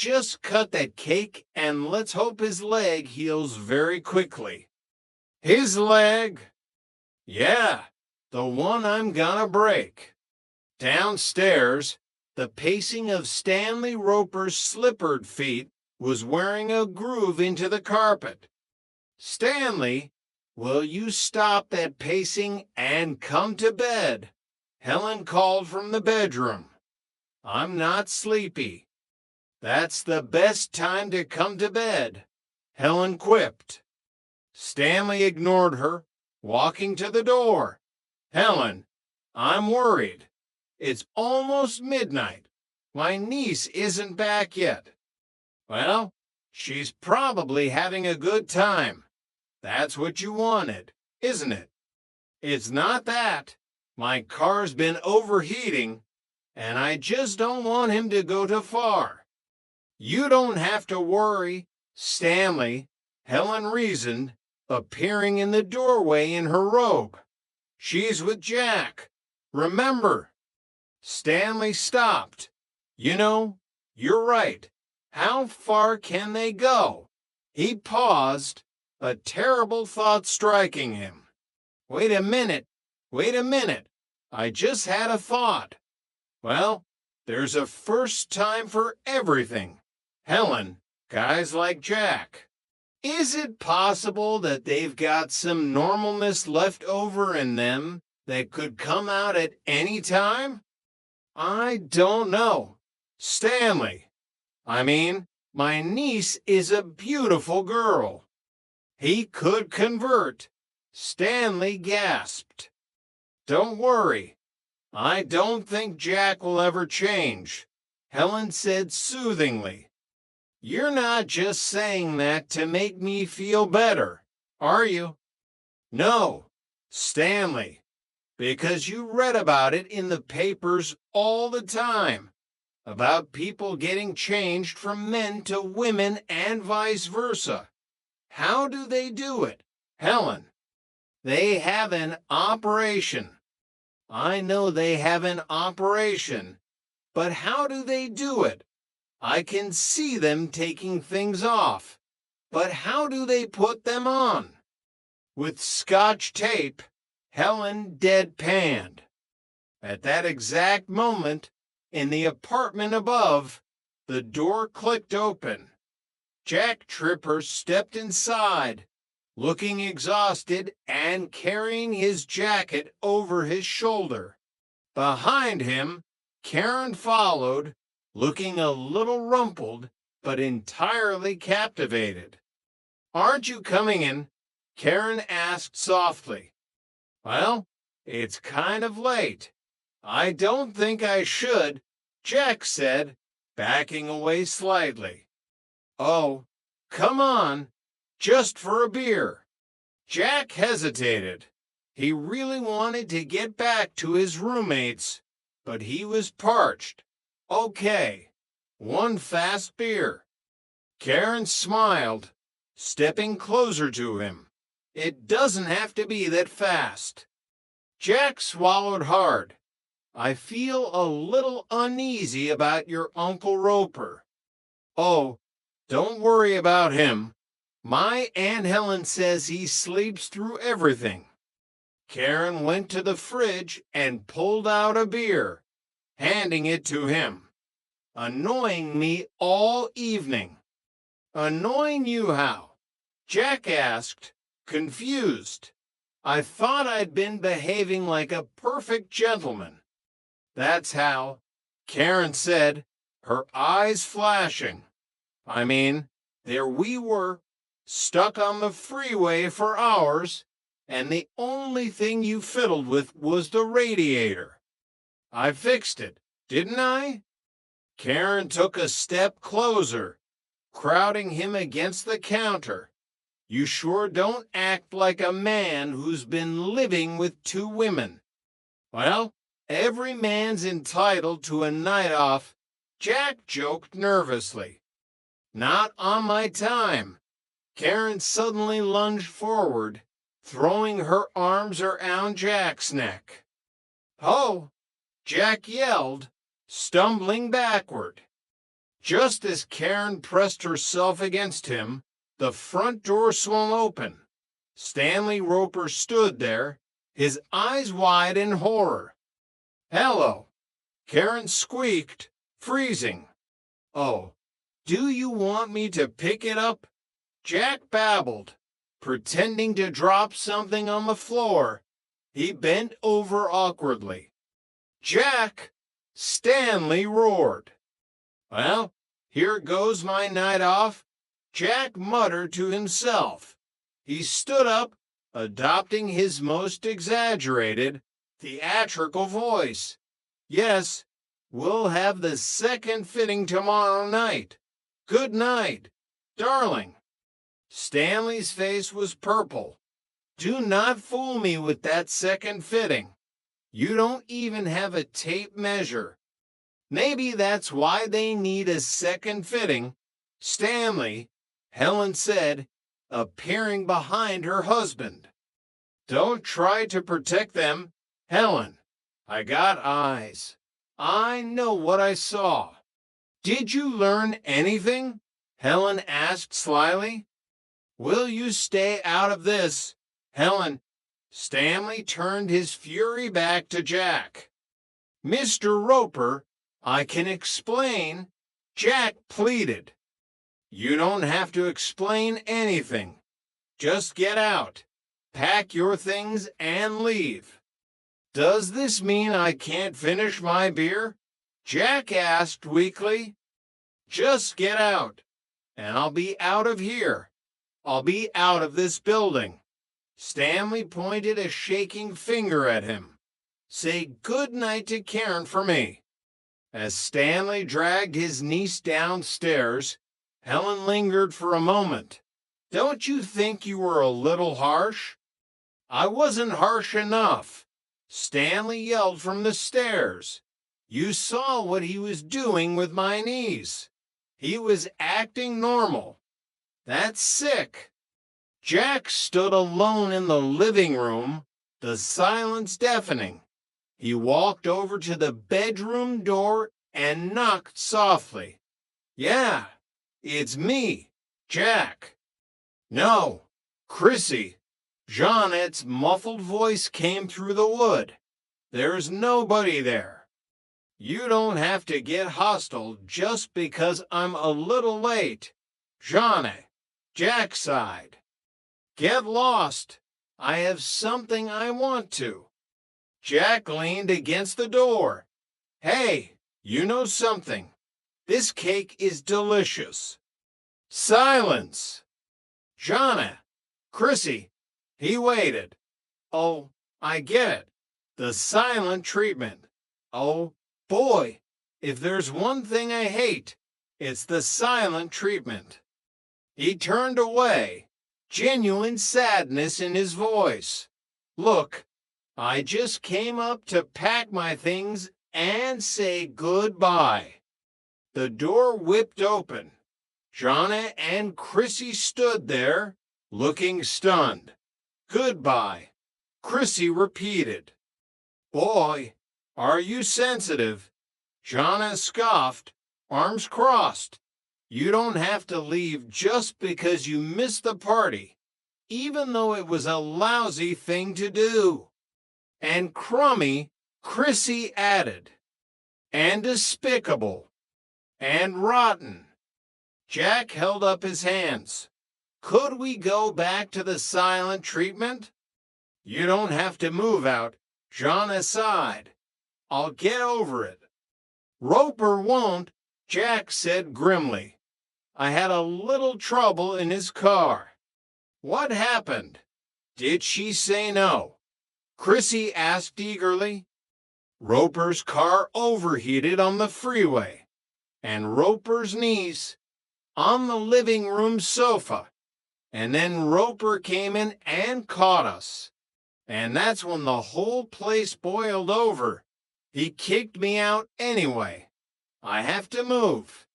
just cut that cake and let's hope his leg heals very quickly. His leg? Yeah, the one I'm gonna break. Downstairs, the pacing of Stanley Roper's slippered feet was wearing a groove into the carpet. Stanley, will you stop that pacing and come to bed? Helen called from the bedroom. I'm not sleepy. That's the best time to come to bed, Helen quipped. Stanley ignored her, walking to the door. Helen, I'm worried. It's almost midnight. My niece isn't back yet. Well, she's probably having a good time. That's what you wanted, isn't it? It's not that. My car's been overheating, and I just don't want him to go too far. You don't have to worry, Stanley, Helen reasoned, appearing in the doorway in her robe. She's with Jack. Remember? Stanley stopped. You know, you're right. How far can they go? He paused, a terrible thought striking him. Wait a minute. I just had a thought. Well, there's a first time for everything. Helen, guys like Jack. Is it possible that they've got some normalness left over in them that could come out at any time? I don't know. Stanley. My niece is a beautiful girl. He could convert. Stanley gasped. Don't worry. I don't think Jack will ever change, Helen said soothingly. You're not just saying that to make me feel better, are you? No, Stanley, because you read about it in the papers all the time, about people getting changed from men to women and vice versa. How do they do it, Helen? They have an operation. I know they have an operation, but how do they do it? I can see them taking things off, but how do they put them on? With Scotch tape, Helen deadpanned. At that exact moment, in the apartment above, the door clicked open. Jack Tripper stepped inside, looking exhausted and carrying his jacket over his shoulder. Behind him, Karen followed, looking a little rumpled, but entirely captivated. Aren't you coming in? Karen asked softly. Well, it's kind of late. I don't think I should, Jack said, backing away slightly. Oh, come on, just for a beer. Jack hesitated. He really wanted to get back to his roommates, but he was parched. Okay, one fast beer. Karen smiled, stepping closer to him. It doesn't have to be that fast. Jack swallowed hard. I feel a little uneasy about your Uncle Roper. Oh, don't worry about him. My Aunt Helen says he sleeps through everything. Karen went to the fridge and pulled out a beer, handing it to him. Annoying me all evening. Annoying you how? Jack asked, confused. I thought I'd been behaving like a perfect gentleman. That's how, Karen said, her eyes flashing. There we were, stuck on the freeway for hours, and the only thing you fiddled with was the radiator. I fixed it, didn't I? Karen took a step closer, crowding him against the counter. You sure don't act like a man who's been living with two women. Well, every man's entitled to a night off, Jack joked nervously. Not on my time. Karen suddenly lunged forward, throwing her arms around Jack's neck. Oh! Jack yelled, stumbling backward. Just as Karen pressed herself against him, the front door swung open. Stanley Roper stood there, his eyes wide in horror. "Hello," Karen squeaked, freezing. "Oh, do you want me to pick it up?" Jack babbled, pretending to drop something on the floor. He bent over awkwardly. "Jack!" Stanley roared. "Well, here goes my night off," Jack muttered to himself. He stood up, adopting his most exaggerated, theatrical voice. "Yes, we'll have the second fitting tomorrow night. Good night, darling." Stanley's face was purple. "Do not fool me with that second fitting. You don't even have a tape measure." "Maybe that's why they need a second fitting, Stanley," Helen said, appearing behind her husband. "Don't try to protect them, Helen. I got eyes. I know what I saw." "Did you learn anything?" Helen asked slyly. "Will you stay out of this, Helen?" Stanley turned his fury back to Jack. "Mr. Roper, I can explain," Jack pleaded. "You don't have to explain anything. Just get out, pack your things, and leave." "Does this mean I can't finish my beer?" Jack asked weakly. "Just get out, and I'll be out of here. I'll be out of this building." Stanley pointed a shaking finger at him. "Say good night to Karen for me." As Stanley dragged his niece downstairs, Helen lingered for a moment. "Don't you think you were a little harsh?" "I wasn't harsh enough," Stanley yelled from the stairs. "You saw what he was doing with my niece. He was acting normal. That's sick." Jack stood alone in the living room, the silence deafening. He walked over to the bedroom door and knocked softly. "Yeah, it's me, Jack." "No, Chrissy." Jeanette's muffled voice came through the wood. "There's nobody there." "You don't have to get hostile just because I'm a little late, Jeanette," Jack sighed. "Get lost. I have something I want to." Jack leaned against the door. "Hey, you know something? This cake is delicious." "Silence!" "Jeanette, Chrissy." He waited. "Oh, I get it. The silent treatment. Oh, boy, if there's one thing I hate, it's the silent treatment." He turned away, genuine sadness in his voice. "Look, I just came up to pack my things and say goodbye." The door whipped open. Jonna and Chrissy stood there, looking stunned. "Goodbye," Chrissy repeated. "Boy, are you sensitive?" Jonna scoffed, arms crossed. "You don't have to leave just because you missed the party, even though it was a lousy thing to do." "And crummy," Chrissy added. "And despicable. And rotten." Jack held up his hands. "Could we go back to the silent treatment?" "You don't have to move out," Jonna sighed. "I'll get over it." "Roper won't," Jack said grimly. "I had a little trouble in his car." "What happened? Did she say no?" Chrissy asked eagerly. "Roper's car overheated on the freeway, and Roper's niece on the living room sofa. And then Roper came in and caught us. And that's when the whole place boiled over. He kicked me out anyway. I have to move."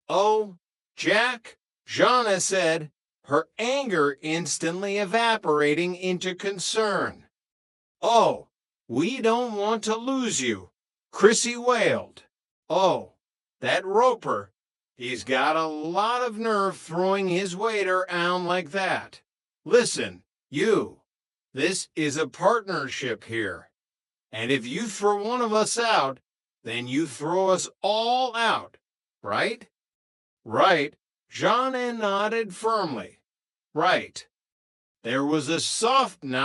"Oh, Jack," Jonna said, her anger instantly evaporating into concern. "Oh, we don't want to lose you," Chrissy wailed. "Oh, that Roper, He's got a lot of nerve throwing his weight around like that. Listen, you. This is a partnership here. And if you throw one of us out, then you throw us all out, right? Right. John nodded firmly. Right. There was a soft nod